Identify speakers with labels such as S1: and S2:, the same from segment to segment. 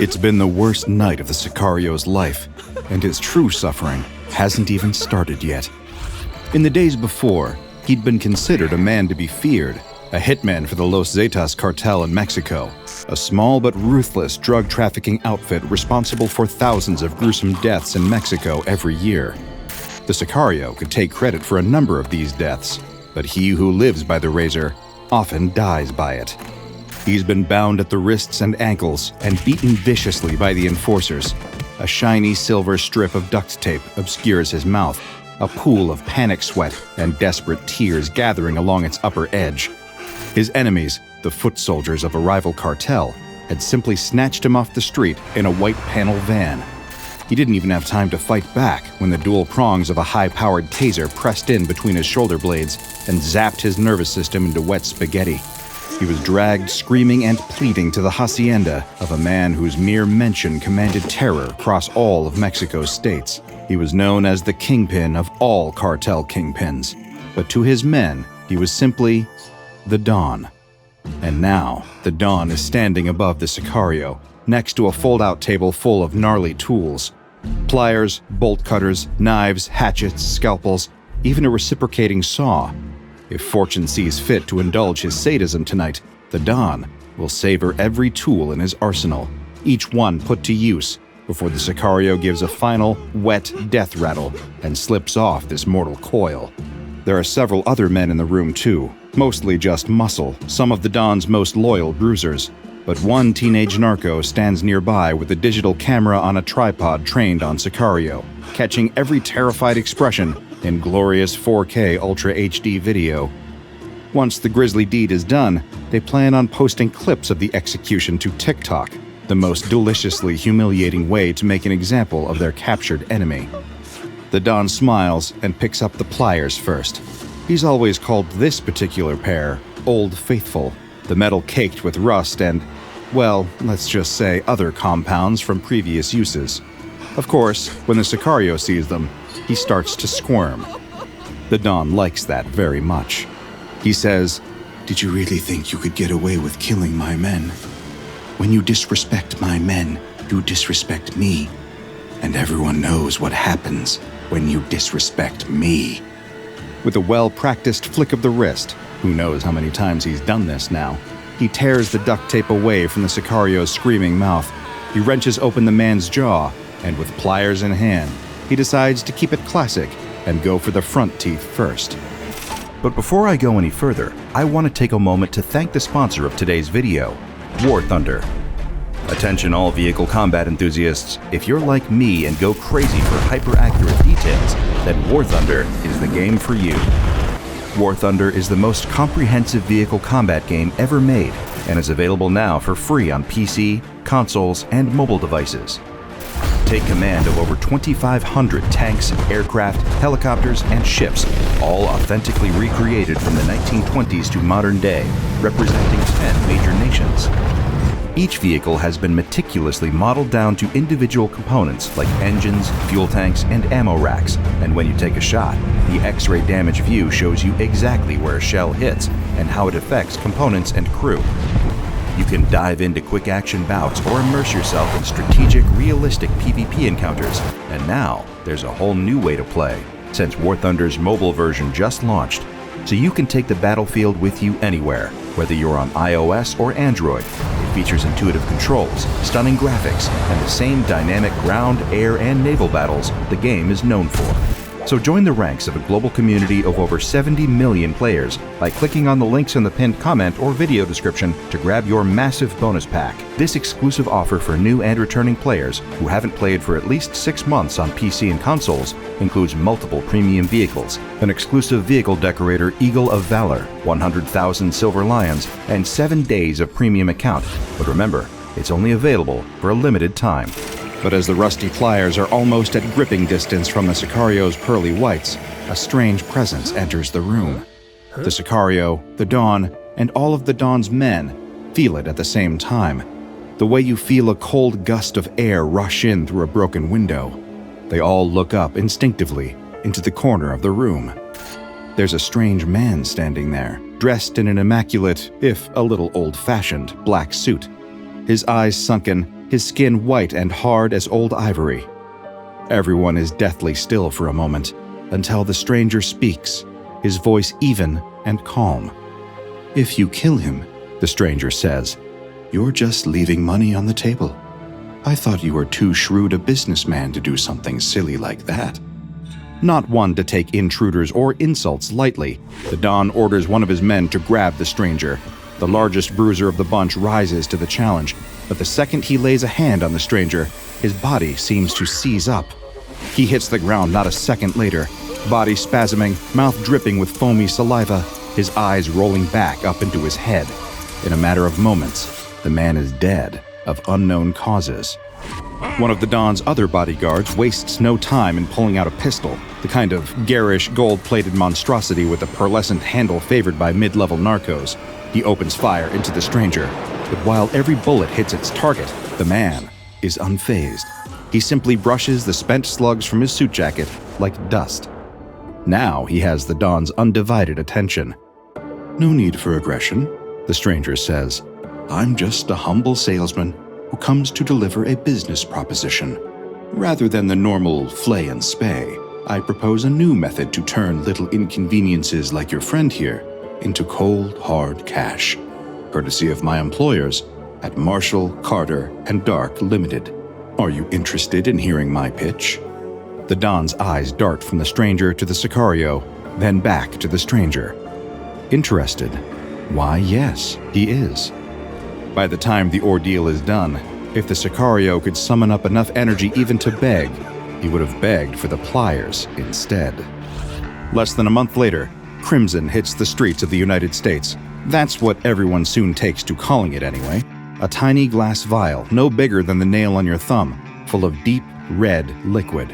S1: It's been the worst night of the Sicario's life, and his true suffering hasn't even started yet. In the days before, he'd been considered a man to be feared, a hitman for the Los Zetas cartel in Mexico, a small but ruthless drug trafficking outfit responsible for thousands of gruesome deaths in Mexico every year. The Sicario could take credit for a number of these deaths, but he who lives by the razor often dies by it. He's been bound at the wrists and ankles and beaten viciously by the enforcers. A shiny silver strip of duct tape obscures his mouth, a pool of panic sweat and desperate tears gathering along its upper edge. His enemies, the foot soldiers of a rival cartel, had simply snatched him off the street in a white panel van. He didn't even have time to fight back when the dual prongs of a high-powered taser pressed in between his shoulder blades and zapped his nervous system into wet spaghetti. He was dragged screaming and pleading to the hacienda of a man whose mere mention commanded terror across all of Mexico's states. He was known as the kingpin of all cartel kingpins, but to his men, he was simply the Don. And now, the Don is standing above the Sicario, next to a fold-out table full of gnarly tools. Pliers, bolt cutters, knives, hatchets, scalpels, even a reciprocating saw. If fortune sees fit to indulge his sadism tonight, the Don will savor every tool in his arsenal, each one put to use, before the Sicario gives a final, wet death rattle and slips off this mortal coil. There are several other men in the room too, mostly just muscle, some of the Don's most loyal bruisers. But one teenage narco stands nearby with a digital camera on a tripod trained on Sicario, catching every terrified expression in glorious 4K Ultra HD video. Once the grisly deed is done, they plan on posting clips of the execution to TikTok, the most deliciously humiliating way to make an example of their captured enemy. The Don smiles and picks up the pliers first. He's always called this particular pair Old Faithful, the metal caked with rust and, well, let's just say other compounds from previous uses. Of course, when the Sicario sees them, he starts to squirm. The Don likes that very much. He says,
S2: "Did you really think you could get away with killing my men? When you disrespect my men, you disrespect me. And everyone knows what happens when you disrespect me."
S1: With a well-practiced flick of the wrist, who knows how many times he's done this now, he tears the duct tape away from the Sicario's screaming mouth. He wrenches open the man's jaw, and with pliers in hand, he decides to keep it classic and go for the front teeth first. But before I go any further, I want to take a moment to thank the sponsor of today's video, War Thunder. Attention all vehicle combat enthusiasts, if you're like me and go crazy for hyper-accurate details, then War Thunder is the game for you. War Thunder is the most comprehensive vehicle combat game ever made and is available now for free on PC, consoles, and mobile devices. Take command of over 2,500 tanks, aircraft, helicopters, and ships, all authentically recreated from the 1920s to modern day, representing 10 major nations. Each vehicle has been meticulously modeled down to individual components like engines, fuel tanks, and ammo racks, and when you take a shot, the X-ray damage view shows you exactly where a shell hits and how it affects components and crew. You can dive into quick-action bouts or immerse yourself in strategic, realistic PvP encounters, and now there's a whole new way to play, since War Thunder's mobile version just launched, so you can take the battlefield with you anywhere, whether you're on iOS or Android. It features intuitive controls, stunning graphics, and the same dynamic ground, air, and naval battles the game is known for. So join the ranks of a global community of over 70 million players by clicking on the links in the pinned comment or video description to grab your massive bonus pack. This exclusive offer for new and returning players who haven't played for at least 6 months on PC and consoles includes multiple premium vehicles, an exclusive vehicle decorator Eagle of Valor, 100,000 Silver Lions, and 7 days of premium account. But remember, it's only available for a limited time. But as the rusty pliers are almost at gripping distance from the Sicario's pearly whites, a strange presence enters the room. The Sicario, the Don, and all of the Don's men feel it at the same time, the way you feel a cold gust of air rush in through a broken window. They all look up instinctively into the corner of the room. There's a strange man standing there, dressed in an immaculate, if a little old-fashioned, black suit. His eyes sunken, his skin white and hard as old ivory. Everyone is deathly still for a moment, until the stranger speaks, his voice even and calm.
S2: If you kill him,
S1: The stranger says,
S2: you're just leaving money on the table. I thought you were too shrewd a businessman to do something silly like that.
S1: Not one to take intruders or insults lightly, the Don orders one of his men to grab the stranger. The largest bruiser of the bunch rises to the challenge, but the second he lays a hand on the stranger, his body seems to seize up. He hits the ground not a second later, body spasming, mouth dripping with foamy saliva, his eyes rolling back up into his head. In a matter of moments, the man is dead of unknown causes. One of the Don's other bodyguards wastes no time in pulling out a pistol, the kind of garish, gold-plated monstrosity with a pearlescent handle favored by mid-level narcos. He opens fire into the stranger, but while every bullet hits its target, the man is unfazed. He simply brushes the spent slugs from his suit jacket like dust. Now he has the Don's undivided attention.
S2: No need for aggression,
S1: The stranger says.
S2: I'm just a humble salesman who comes to deliver a business proposition. Rather than the normal flay and spay, I propose a new method to turn little inconveniences like your friend here into cold, hard cash, courtesy of my employers at Marshall, Carter, and Dark Limited. Are you interested in hearing my pitch?
S1: The Don's eyes dart from the stranger to the Sicario, then back to the stranger. Interested? Why, yes, he is. By the time the ordeal is done, if the Sicario could summon up enough energy even to beg, he would have begged for the pliers instead. Less than a month later, Crimson hits the streets of the United States. That's what everyone soon takes to calling it anyway. A tiny glass vial, no bigger than the nail on your thumb, full of deep, red liquid.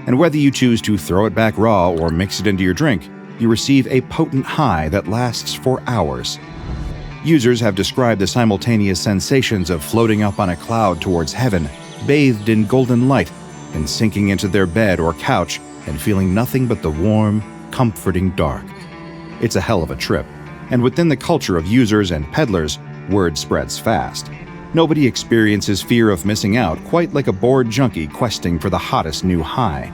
S1: And whether you choose to throw it back raw or mix it into your drink, you receive a potent high that lasts for hours. Users have described the simultaneous sensations of floating up on a cloud towards heaven, bathed in golden light, and sinking into their bed or couch and feeling nothing but the warm, comforting dark. It's a hell of a trip, and within the culture of users and peddlers, word spreads fast. Nobody experiences fear of missing out quite like a bored junkie questing for the hottest new high.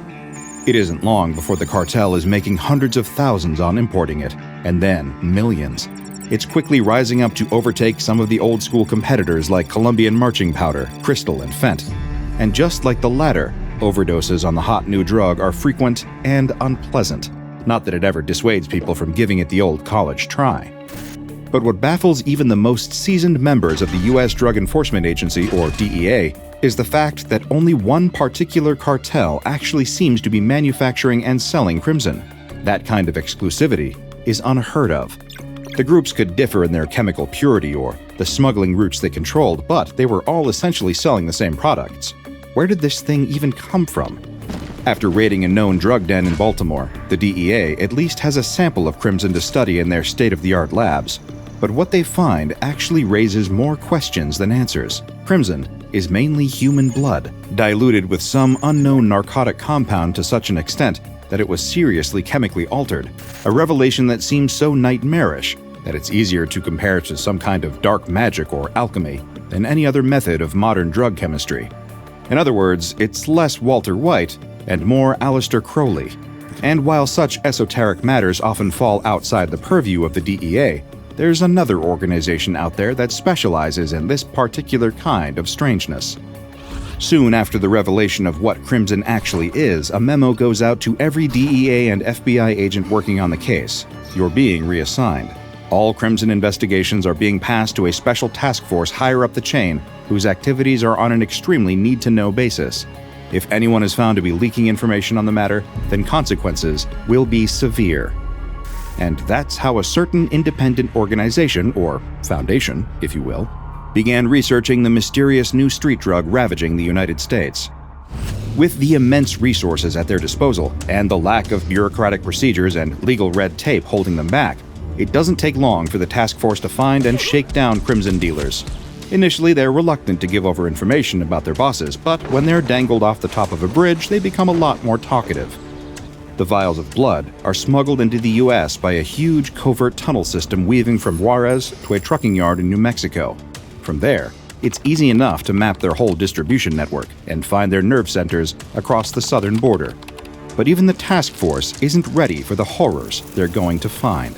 S1: It isn't long before the cartel is making hundreds of thousands on importing it, and then millions. It's quickly rising up to overtake some of the old-school competitors like Colombian marching powder, crystal, and fent. And just like the latter, overdoses on the hot new drug are frequent and unpleasant. Not that it ever dissuades people from giving it the old college try. But what baffles even the most seasoned members of the U.S. Drug Enforcement Agency, or DEA, is the fact that only one particular cartel actually seems to be manufacturing and selling Crimson. That kind of exclusivity is unheard of. The groups could differ in their chemical purity or the smuggling routes they controlled, but they were all essentially selling the same products. Where did this thing even come from? After raiding a known drug den in Baltimore, the DEA at least has a sample of Crimson to study in their state-of-the-art labs. But what they find actually raises more questions than answers. Crimson is mainly human blood, diluted with some unknown narcotic compound to such an extent that it was seriously chemically altered, a revelation that seems so nightmarish that it's easier to compare to some kind of dark magic or alchemy than any other method of modern drug chemistry. In other words, it's less Walter White and more Aleister Crowley. And while such esoteric matters often fall outside the purview of the DEA, there's another organization out there that specializes in this particular kind of strangeness. Soon after the revelation of what Crimson actually is, a memo goes out to every DEA and FBI agent working on the case. You're being reassigned. All Crimson investigations are being passed to a special task force higher up the chain, whose activities are on an extremely need-to-know basis. If anyone is found to be leaking information on the matter, then consequences will be severe. And that's how a certain independent organization, or foundation, if you will, began researching the mysterious new street drug ravaging the United States. With the immense resources at their disposal, and the lack of bureaucratic procedures and legal red tape holding them back, it doesn't take long for the task force to find and shake down Crimson dealers. Initially, they're reluctant to give over information about their bosses, but when they're dangled off the top of a bridge, they become a lot more talkative. The vials of blood are smuggled into the U.S. by a huge covert tunnel system weaving from Juarez to a trucking yard in New Mexico. From there, It's easy enough to map their whole distribution network and find their nerve centers across the southern border. But even the task force isn't ready for the horrors they're going to find.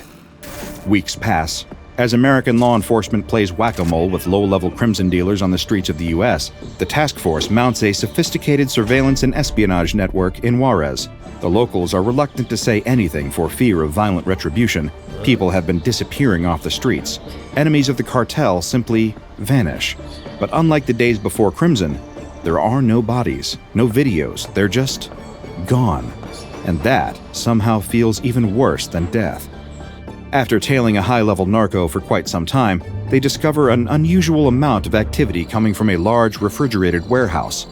S1: Weeks pass. As American law enforcement plays whack-a-mole with low-level crimson dealers on the streets of the U.S., the task force mounts a sophisticated surveillance and espionage network in Juarez. The locals are reluctant to say anything for fear of violent retribution. People have been disappearing off the streets. Enemies of the cartel simply vanish. But unlike the days before Crimson, there are no bodies, no videos. They're just gone. And that somehow feels even worse than death. After tailing a high-level narco for quite some time, they discover an unusual amount of activity coming from a large refrigerated warehouse.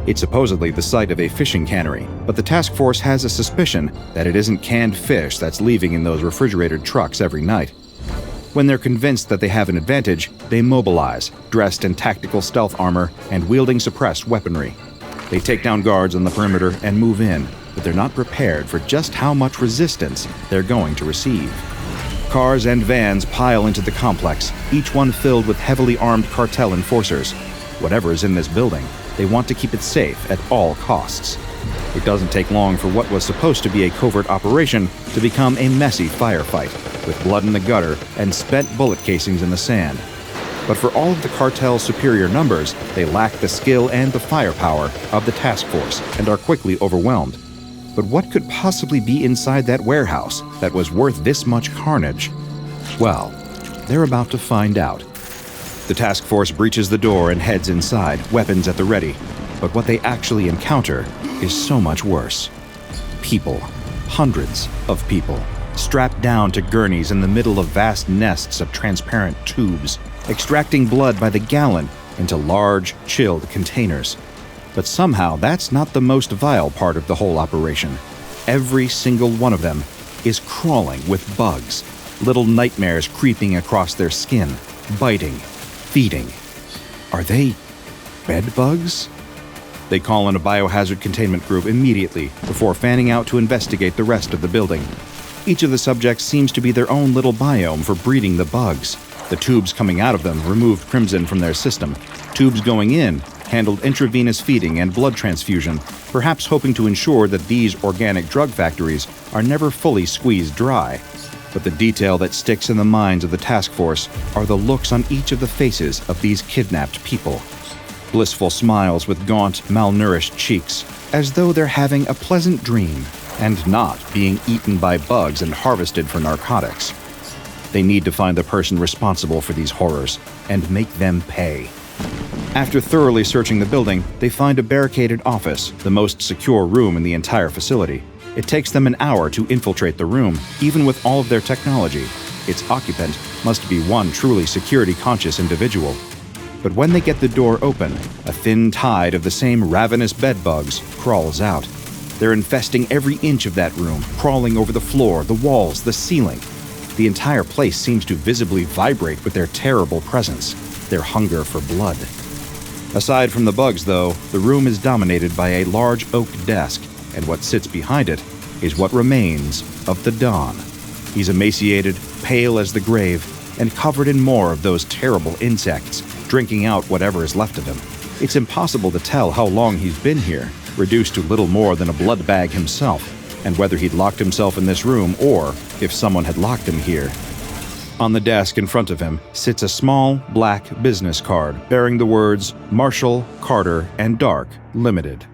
S1: It's supposedly the site of a fishing cannery, but the task force has a suspicion that it isn't canned fish that's leaving in those refrigerated trucks every night. When they're convinced that they have an advantage, they mobilize, dressed in tactical stealth armor and wielding suppressed weaponry. They take down guards on the perimeter and move in, but they're not prepared for just how much resistance they're going to receive. Cars and vans pile into the complex, each one filled with heavily armed cartel enforcers. Whatever is in this building, they want to keep it safe at all costs. It doesn't take long for what was supposed to be a covert operation to become a messy firefight, with blood in the gutter and spent bullet casings in the sand. But for all of the cartel's superior numbers, they lack the skill and the firepower of the task force and are quickly overwhelmed. But what could possibly be inside that warehouse that was worth this much carnage? Well, they're about to find out. The task force breaches the door and heads inside, weapons at the ready. But what they actually encounter is so much worse. People, hundreds of people, strapped down to gurneys in the middle of vast nests of transparent tubes, extracting blood by the gallon into large, chilled containers. But somehow that's not the most vile part of the whole operation. Every single one of them is crawling with bugs, little nightmares creeping across their skin, biting, feeding. Are they bedbugs? They call in a biohazard containment group immediately before fanning out to investigate the rest of the building. Each of the subjects seems to be their own little biome for breeding the bugs. The tubes coming out of them removed Crimson from their system. Tubes going in handled intravenous feeding and blood transfusion, perhaps hoping to ensure that these organic drug factories are never fully squeezed dry. But the detail that sticks in the minds of the task force are the looks on each of the faces of these kidnapped people. Blissful smiles with gaunt, malnourished cheeks, as though they're having a pleasant dream and not being eaten by bugs and harvested for narcotics. They need to find the person responsible for these horrors and make them pay. After thoroughly searching the building, they find a barricaded office, the most secure room in the entire facility. It takes them an hour to infiltrate the room, even with all of their technology. Its occupant must be one truly security-conscious individual. But when they get the door open, a thin tide of the same ravenous bedbugs crawls out. They're infesting every inch of that room, crawling over the floor, the walls, the ceiling. The entire place seems to visibly vibrate with their terrible presence, their hunger for blood. Aside from the bugs, though, the room is dominated by a large oak desk, and what sits behind it is what remains of the Don. He's emaciated, pale as the grave, and covered in more of those terrible insects, drinking out whatever is left of him. It's impossible to tell how long he's been here, reduced to little more than a blood bag himself, and whether he'd locked himself in this room or if someone had locked him here. On the desk in front of him sits a small, black business card bearing the words Marshall, Carter, and Dark, Limited.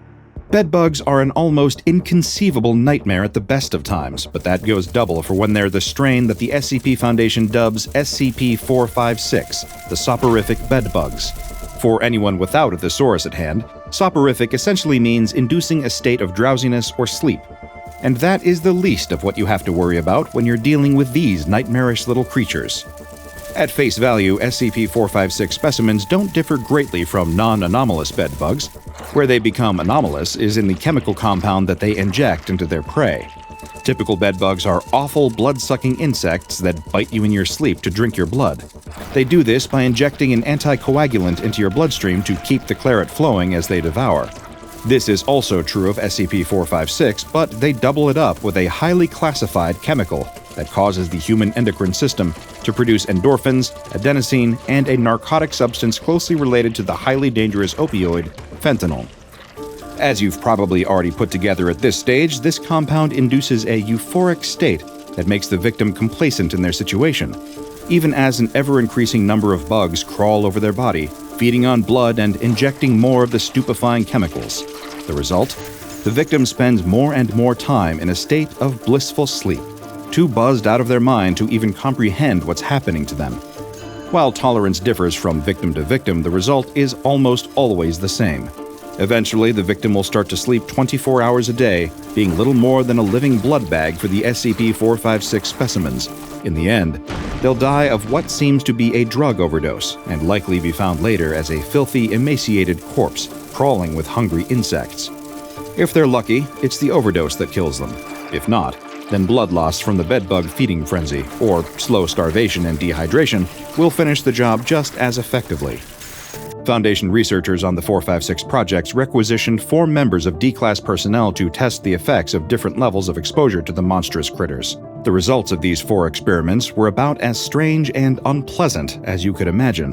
S1: Bedbugs are an almost inconceivable nightmare at the best of times, but that goes double for when they're the strain that the SCP Foundation dubs SCP-456, the Soporific Bedbugs. For anyone without a thesaurus at hand, soporific essentially means inducing a state of drowsiness or sleep. And that is the least of what you have to worry about when you're dealing with these nightmarish little creatures. At face value, SCP-456 specimens don't differ greatly from non-anomalous bedbugs. Where they become anomalous is in the chemical compound that they inject into their prey. Typical bedbugs are awful blood-sucking insects that bite you in your sleep to drink your blood. They do this by injecting an anticoagulant into your bloodstream to keep the claret flowing as they devour. This is also true of SCP-456, but they double it up with a highly classified chemical, that causes the human endocrine system to produce endorphins, adenosine, and a narcotic substance closely related to the highly dangerous opioid, fentanyl. As you've probably already put together at this stage, this compound induces a euphoric state that makes the victim complacent in their situation, even as an ever-increasing number of bugs crawl over their body, feeding on blood and injecting more of the stupefying chemicals. The result? The victim spends more and more time in a state of blissful sleep, too buzzed out of their mind to even comprehend what's happening to them. While tolerance differs from victim to victim, the result is almost always the same. Eventually, the victim will start to sleep 24 hours a day, being little more than a living blood bag for the SCP-456 specimens. In the end, they'll die of what seems to be a drug overdose, and likely be found later as a filthy, emaciated corpse, crawling with hungry insects. If they're lucky, it's the overdose that kills them. If not, then blood loss from the bedbug feeding frenzy, or slow starvation and dehydration, will finish the job just as effectively. Foundation researchers on the 456 projects requisitioned 4 members of D-Class personnel to test the effects of different levels of exposure to the monstrous critters. The results of these 4 experiments were about as strange and unpleasant as you could imagine.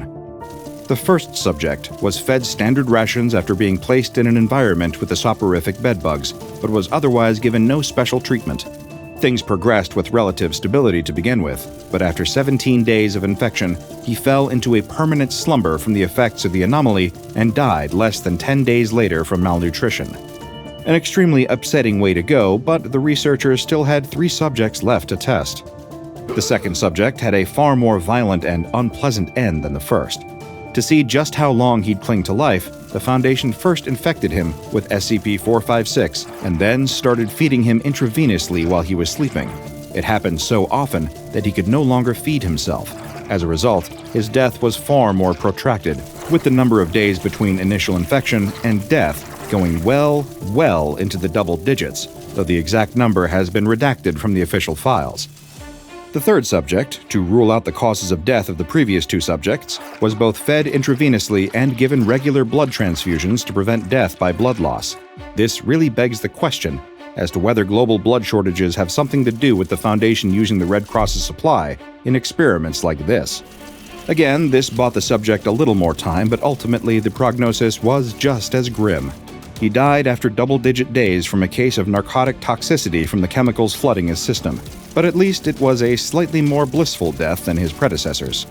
S1: The first subject was fed standard rations after being placed in an environment with the soporific bedbugs, but was otherwise given no special treatment. Things progressed with relative stability to begin with, but after 17 days of infection, he fell into a permanent slumber from the effects of the anomaly and died less than 10 days later from malnutrition. An extremely upsetting way to go, but the researchers still had 3 subjects left to test. The second subject had a far more violent and unpleasant end than the first. To see just how long he'd cling to life, the Foundation first infected him with SCP-456 and then started feeding him intravenously while he was sleeping. It happened so often that he could no longer feed himself. As a result, his death was far more protracted, with the number of days between initial infection and death going well into the double digits, though the exact number has been redacted from the official files. The third subject, to rule out the causes of death of the previous 2 subjects, was both fed intravenously and given regular blood transfusions to prevent death by blood loss. This really begs the question as to whether global blood shortages have something to do with the Foundation using the Red Cross's supply in experiments like this. Again, this bought the subject a little more time, but ultimately the prognosis was just as grim. He died after double-digit days from a case of narcotic toxicity from the chemicals flooding his system. But at least it was a slightly more blissful death than his predecessors.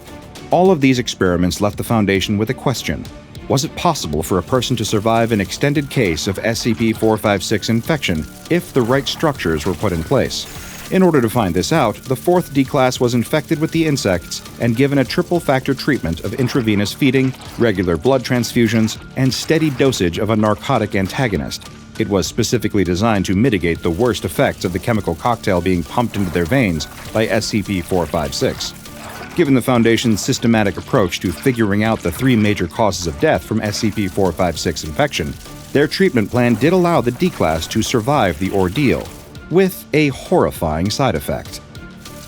S1: All of these experiments left the Foundation with a question. Was it possible for a person to survive an extended case of SCP-456 infection if the right structures were put in place? In order to find this out, the 4th D-Class was infected with the insects and given a triple-factor treatment of intravenous feeding, regular blood transfusions, and steady dosage of a narcotic antagonist. It was specifically designed to mitigate the worst effects of the chemical cocktail being pumped into their veins by SCP-456. Given the Foundation's systematic approach to figuring out the 3 major causes of death from SCP-456 infection, their treatment plan did allow the D-Class to survive the ordeal, with a horrifying side effect.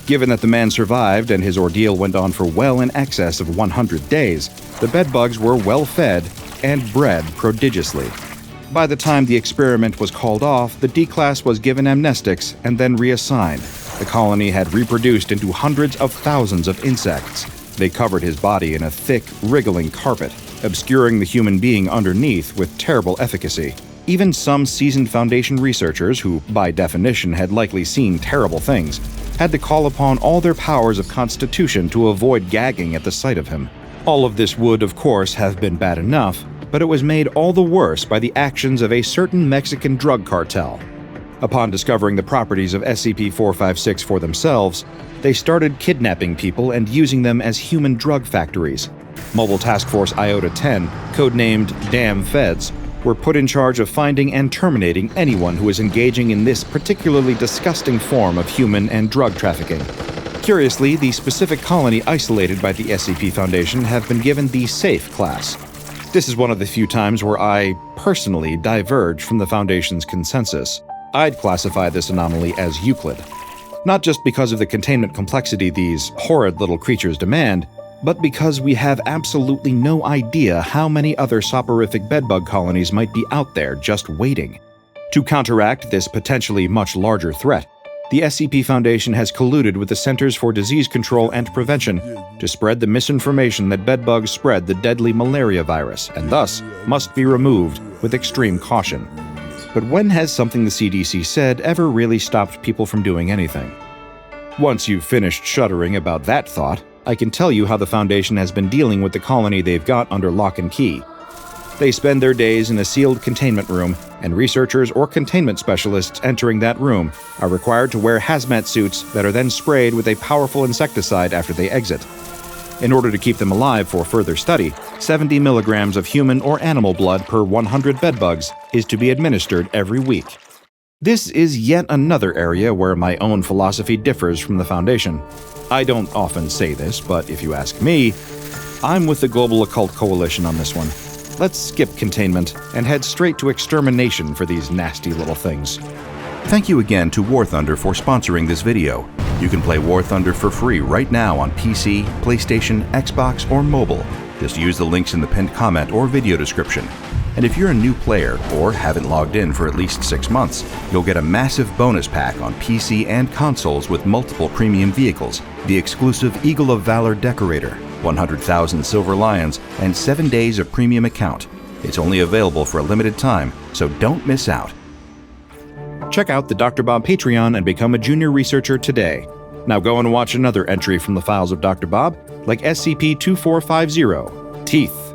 S1: Given that the man survived and his ordeal went on for well in excess of 100 days, the bedbugs were well fed and bred prodigiously. By the time the experiment was called off, the D-Class was given amnestics and then reassigned. The colony had reproduced into hundreds of thousands of insects. They covered his body in a thick, wriggling carpet, obscuring the human being underneath with terrible efficacy. Even some seasoned Foundation researchers, who by definition had likely seen terrible things, had to call upon all their powers of constitution to avoid gagging at the sight of him. All of this would, of course, have been bad enough, but it was made all the worse by the actions of a certain Mexican drug cartel. Upon discovering the properties of SCP-456 for themselves, they started kidnapping people and using them as human drug factories. Mobile Task Force Iota-10, codenamed Damn Feds, were put in charge of finding and terminating anyone who is engaging in this particularly disgusting form of human and drug trafficking. Curiously, the specific colony isolated by the SCP Foundation have been given the SAFE Class. This is one of the few times where I, personally, diverge from the Foundation's consensus. I'd classify this anomaly as Euclid. Not just because of the containment complexity these horrid little creatures demand, but because we have absolutely no idea how many other soporific bedbug colonies might be out there just waiting. To counteract this potentially much larger threat, The SCP Foundation has colluded with the Centers for Disease Control and Prevention to spread the misinformation that bedbugs spread the deadly malaria virus, and thus must be removed with extreme caution. But when has something the CDC said ever really stopped people from doing anything? Once you've finished shuddering about that thought, I can tell you how the Foundation has been dealing with the colony they've got under lock and key. They spend their days in a sealed containment room, and researchers or containment specialists entering that room are required to wear hazmat suits that are then sprayed with a powerful insecticide after they exit. In order to keep them alive for further study, 70 milligrams of human or animal blood per 100 bedbugs is to be administered every week. This is yet another area where my own philosophy differs from the Foundation. I don't often say this, but if you ask me, I'm with the Global Occult Coalition on this one. Let's skip containment and head straight to extermination for these nasty little things.
S3: Thank you again to War Thunder for sponsoring this video. You can play War Thunder for free right now on PC, PlayStation, Xbox, or mobile. Just use the links in the pinned comment or video description. And if you're a new player or haven't logged in for at least 6 months, you'll get a massive bonus pack on PC and consoles with multiple premium vehicles, the exclusive Eagle of Valor Decorator, 100,000 Silver Lions, and 7 days of premium account. It's only available for a limited time, so don't miss out.
S1: Check out the DrBob Patreon and become a junior researcher today. Now go and watch another entry from the files of DrBob, like SCP-456, Teeth.